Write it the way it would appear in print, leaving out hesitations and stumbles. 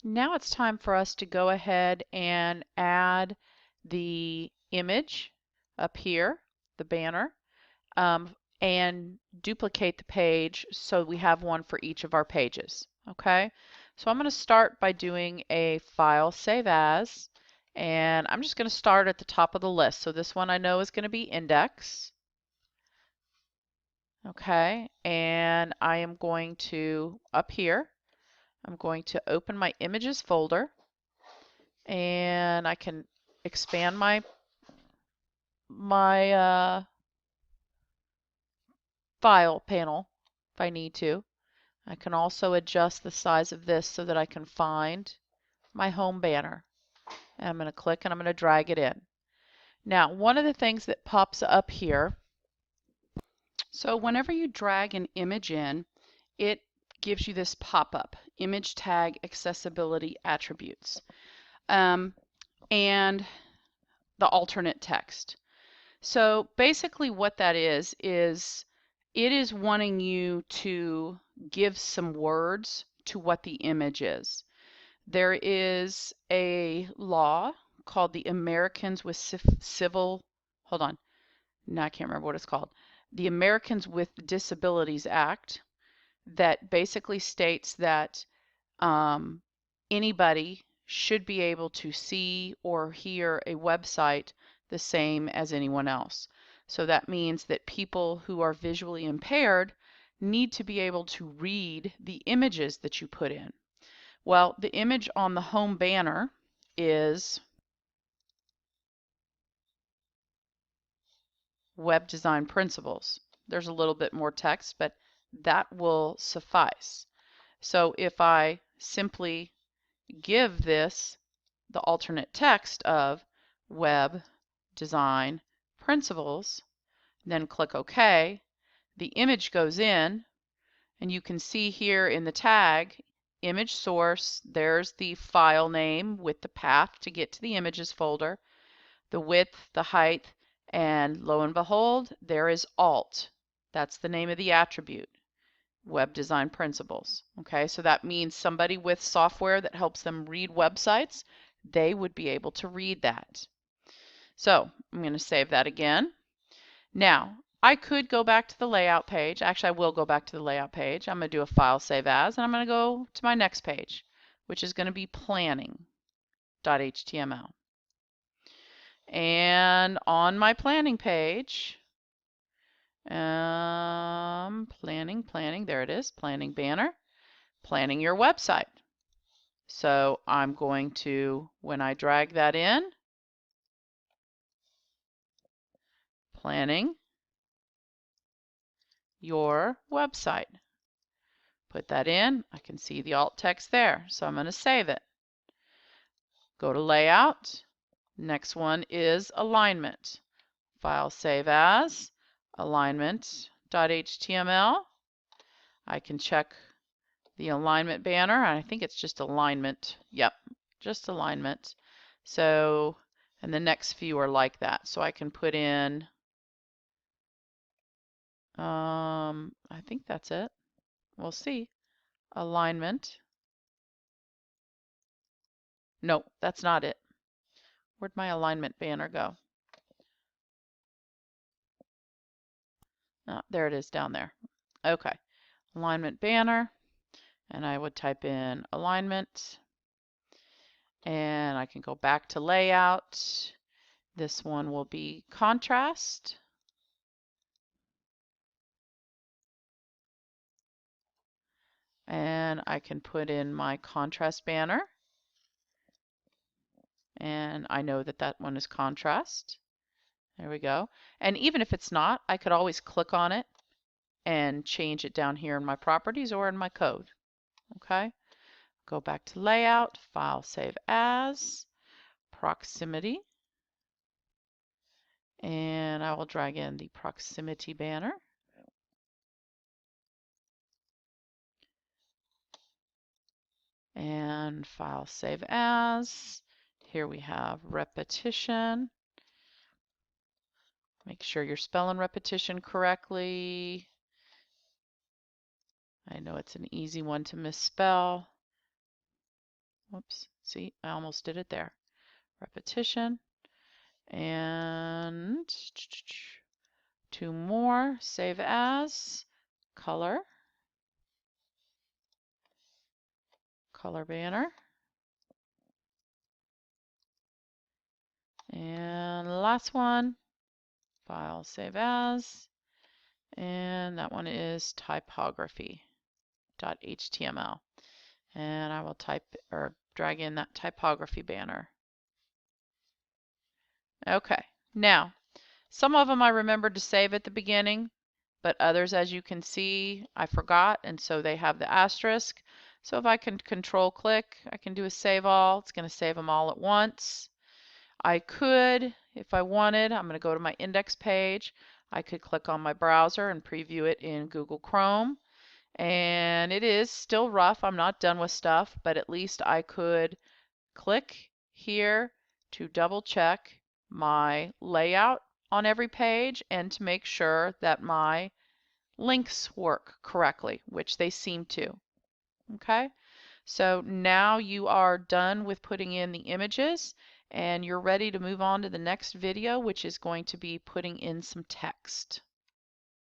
Now it's time for us to go ahead and add the image up here, the banner, and duplicate the page so we have one for each of our pages. Okay, so I'm going to start by doing a file save as, and I'm just going to start at the top of the list. So this one I know is going to be index. Okay, and I am going to, up here, I'm going to open my images folder, and I can expand my file panel if I need to. I can also adjust the size of this so that I can find my home banner. And I'm going to click and I'm going to drag it in. Now, one of the things that pops up here, so whenever you drag an image in, it gives you this pop-up, image tag accessibility attributes, and the alternate text. So basically what that is it is wanting you to give some words to what the image is. There is a law called the Americans with Civil, hold on, no, I can't remember what it's called. The Americans with Disabilities Act that basically states that anybody should be able to see or hear a website the same as anyone else. So that means that people who are visually impaired need to be able to read the images that you put in. Well, the image on the home banner is web design principles. There's a little bit more text, but that will suffice. So if I simply give this the alternate text of web design principles, then click OK, the image goes in, and you can see here in the tag, image source, there's the file name with the path to get to the images folder, the width, the height, and lo and behold, there is alt. That's the name of the attribute, web design principles. Okay, so that means somebody with software that helps them read websites, they would be able to read that. So I'm going to save that again. Now, I could go back to the layout page. Actually, I will go back to the layout page. I'm going to do a file save as, and I'm going to go to my next page, which is going to be planning.html. And on my planning page, planning, there it is, planning banner, planning your website. So I'm going to, when I drag that in, planning your website. Put that in, I can see the alt text there, so I'm going to save it. Go to layout. Next one is alignment. File save as, alignment.html. I can check the alignment banner. I think it's just alignment. Yep, just alignment. So, and the next few are like that. So I can put in, I think that's it. We'll see. Alignment. No, that's not it. Where'd my alignment banner go? Oh, there it is down there. Okay, alignment banner, and I would type in alignment, and I can go back to layout. This one will be contrast. And I can put in my contrast banner. And I know that that one is contrast. There we go. And even if it's not, I could always click on it and change it down here in my properties or in my code. Okay. Go back to layout, file save as, proximity. And I will drag in the proximity banner. And file save as. Here we have repetition. Make sure you're spelling repetition correctly. I know it's an easy one to misspell. Whoops, see, I almost did it there. Repetition, and 2 more, save as, color banner, and last one, file, save as, and that one is typography.html. And I will type or drag in that typography banner. Okay, now some of them I remembered to save at the beginning, but others, as you can see, I forgot, and so they have the asterisk. So if I can control click, I can do a save all. It's going to save them all at once. I could, if I wanted, I'm going to go to my index page. I could click on my browser and preview it in Google Chrome. And it is still rough. I'm not done with stuff, but at least I could click here to double check my layout on every page and to make sure that my links work correctly, which they seem to. Okay, so now you are done with putting in the images and you're ready to move on to the next video, which is going to be putting in some text.